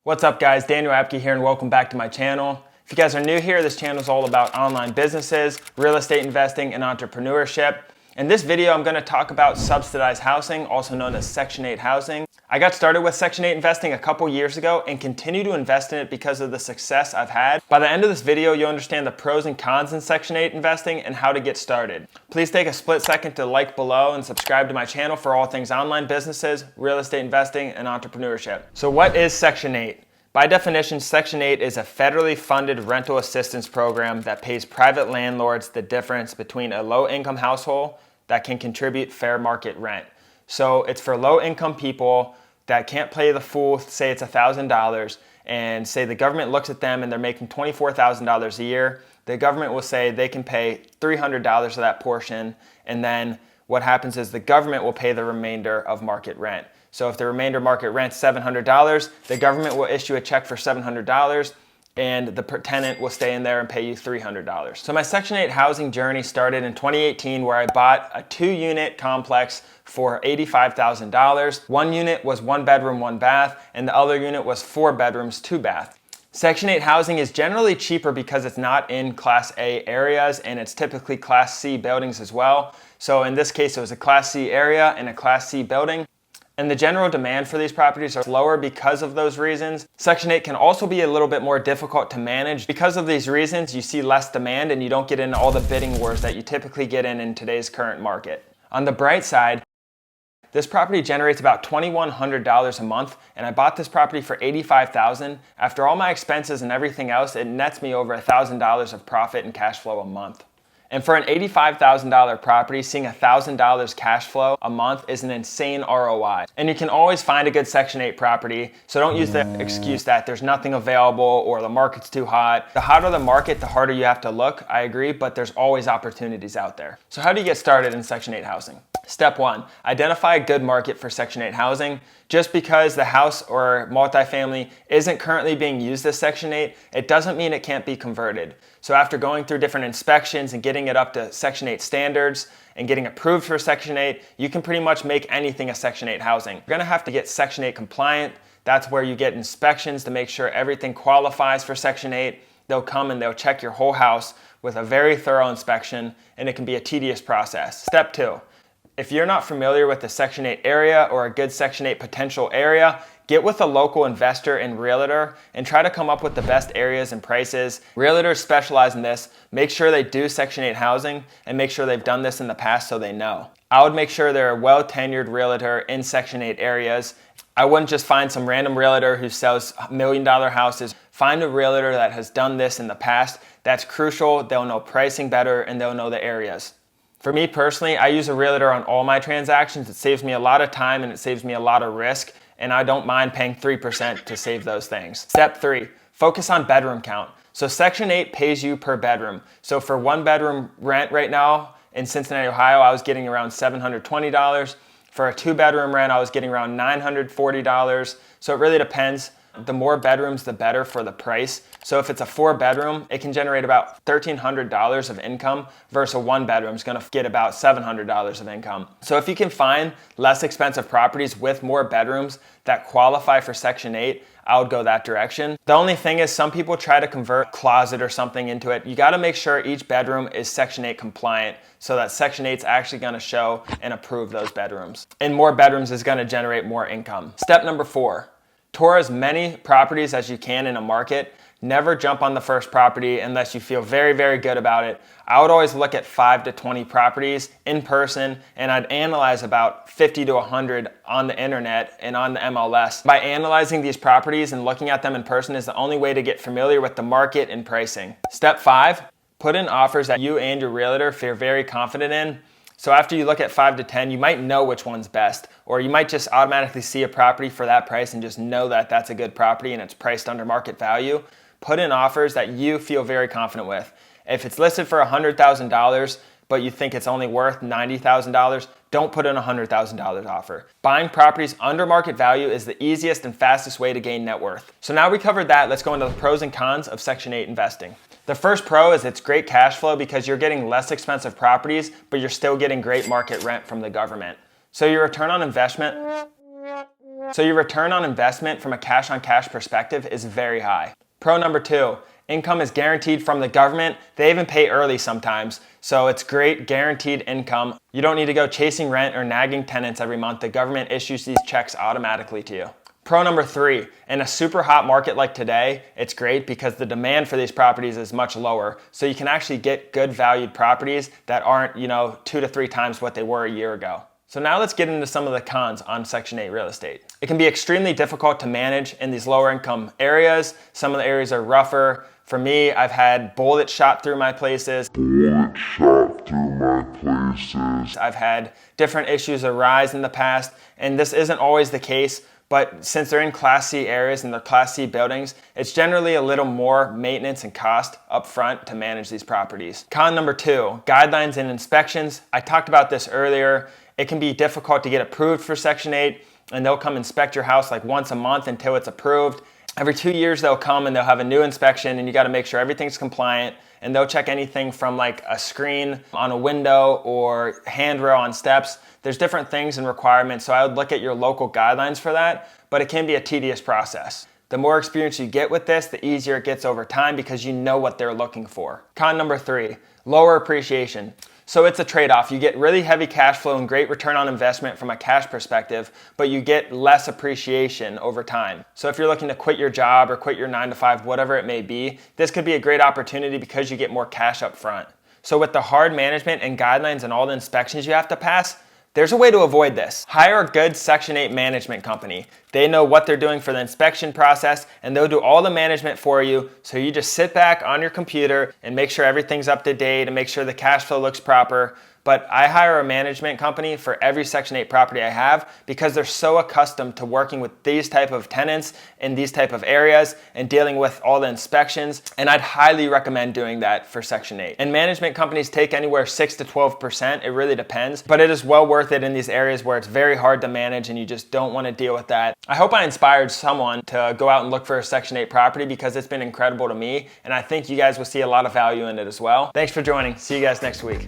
What's up guys, Daniel Apke here and welcome back to my channel. If you guys are new here, this channel is all about online businesses, real estate investing, and entrepreneurship. In this video, I'm going to talk about subsidized housing, also known as Section 8 housing. I got started with Section 8 investing a couple years ago and continue to invest in it because of the success I've had. By the end of this video, you'll understand the pros and cons in Section 8 investing and how to get started. Please take a split second to like below and subscribe to my channel for all things online businesses, real estate investing, and entrepreneurship. So what is Section 8? By definition, Section 8 is a federally funded rental assistance program that pays private landlords the difference between a low-income household that can contribute fair market rent. So it's for low-income people that can't pay the full, say it's $1,000, and say the government looks at them and they're making $24,000 a year. The government will say they can pay $300 of that portion, and then what happens is the government will pay the remainder of market rent. So if the remainder market rent's $700, the government will issue a check for $700, and the tenant will stay in there and pay you $300. So my Section 8 housing journey started in 2018 where I bought a 2-unit complex for $85,000. One unit was 1 bedroom, 1 bath, and the other unit was 4 bedrooms, 2 baths. Section 8 housing is generally cheaper because it's not in Class A areas and it's typically Class C buildings as well. So in this case, it was a Class C area and a Class C building. And the general demand for these properties are lower because of those reasons. Section 8 can also be a little bit more difficult to manage. Because of these reasons, you see less demand and you don't get into all the bidding wars that you typically get in today's current market. On the bright side, this property generates about $2,100 a month, and I bought this property for $85,000. After all my expenses and everything else, it nets me over $1,000 of profit and cash flow a month. And for an $85,000 property, seeing $1,000 cash flow a month is an insane ROI. And you can always find a good Section 8 property, so don't use the excuse that there's nothing available or the market's too hot. The hotter the market, the harder you have to look, I agree, but there's always opportunities out there. So how do you get started in Section 8 housing? Step 1, identify a good market for Section 8 housing. Just because the house or multifamily isn't currently being used as Section 8, it doesn't mean it can't be converted. So after going through different inspections and getting it up to Section 8 standards and getting approved for Section 8, you can pretty much make anything a Section 8 housing. You're gonna have to get Section 8 compliant. That's where you get inspections to make sure everything qualifies for Section 8. They'll come and they'll check your whole house with a very thorough inspection, and it can be a tedious process. Step 2. If you're not familiar with the Section 8 area or a good Section 8 potential area, get with a local investor and realtor and try to come up with the best areas and prices. Realtors specialize in this. Make sure they do Section 8 housing and make sure they've done this in the past so they know. I would make sure they're a well-tenured realtor in Section 8 areas. I wouldn't just find some random realtor who sells $1 million houses. Find a realtor that has done this in the past. That's crucial. They'll know pricing better and they'll know the areas. For me personally, I use a realtor on all my transactions. It saves me a lot of time and it saves me a lot of risk, and I don't mind paying 3% to save those things. Step 3, focus on bedroom count. So Section 8 pays you per bedroom. So for 1 bedroom rent right now in Cincinnati, Ohio, I was getting around $720. For a 2-bedroom rent, I was getting around $940. So it really depends. The more bedrooms, the better for the price. So if it's a 4-bedroom, it can generate about $1,300 of income versus a 1-bedroom is gonna get about $700 of income. So if you can find less expensive properties with more bedrooms that qualify for Section 8, I would go that direction. The only thing is some people try to convert a closet or something into it. You gotta make sure each bedroom is Section 8 compliant so that Section 8 is actually gonna show and approve those bedrooms. And more bedrooms is gonna generate more income. Step number 4. Tour as many properties as you can in a market. Never jump on the first property unless you feel very, very good about it. I would always look at 5 to 20 properties in person, and I'd analyze about 50 to 100 on the internet and on the MLS. By analyzing these properties and looking at them in person is the only way to get familiar with the market and pricing. Step 5, put in offers that you and your realtor feel very confident in. So after you look at 5 to 10, you might know which one's best, or you might just automatically see a property for that price and just know that that's a good property and it's priced under market value. Put in offers that you feel very confident with. If it's listed for $100,000, but you think it's only worth $90,000, don't put in a $100,000 offer. Buying properties under market value is the easiest and fastest way to gain net worth. So now we covered that, let's go into the pros and cons of Section 8 investing. The first pro is it's great cash flow because you're getting less expensive properties, but you're still getting great market rent from the government. So your return on investment So your return on investment from a cash on cash perspective is very high. Pro number 2, income is guaranteed from the government. They even pay early sometimes. So it's great guaranteed income. You don't need to go chasing rent or nagging tenants every month. The government issues these checks automatically to you. Pro number 3, in a super hot market like today, it's great because the demand for these properties is much lower. So you can actually get good valued properties that aren't, 2 to 3 times what they were a year ago. So now let's get into some of the cons on Section 8 real estate. It can be extremely difficult to manage in these lower income areas. Some of the areas are rougher. For me, I've had bullets shot through my places. I've had different issues arise in the past, and this isn't always the case. But since they're in Class C areas and they're Class C buildings, it's generally a little more maintenance and cost up front to manage these properties. Con number 2, guidelines and inspections. I talked about this earlier. It can be difficult to get approved for Section 8, and they'll come inspect your house like once a month until it's approved. Every 2 years they'll come and they'll have a new inspection, and you gotta make sure everything's compliant, and they'll check anything from like a screen on a window or handrail on steps. There's different things and requirements, so I would look at your local guidelines for that, but it can be a tedious process. The more experience you get with this, the easier it gets over time because you know what they're looking for. Con number 3, lower appreciation. So it's a trade-off. You get really heavy cash flow and great return on investment from a cash perspective, but you get less appreciation over time. So if you're looking to quit your job or quit your 9 to 5, whatever it may be, this could be a great opportunity because you get more cash up front. So with the hard management and guidelines and all the inspections you have to pass, there's a way to avoid this. Hire a good Section 8 management company. They know what they're doing for the inspection process, and they'll do all the management for you, so you just sit back on your computer and make sure everything's up to date and make sure the cash flow looks proper. But I hire a management company for every Section 8 property I have because they're so accustomed to working with these type of tenants in these type of areas and dealing with all the inspections. And I'd highly recommend doing that for Section 8. And management companies take anywhere 6 to 12%. It really depends, but it is well worth it in these areas where it's very hard to manage and you just don't want to deal with that. I hope I inspired someone to go out and look for a Section 8 property because it's been incredible to me. And I think you guys will see a lot of value in it as well. Thanks for joining. See you guys next week.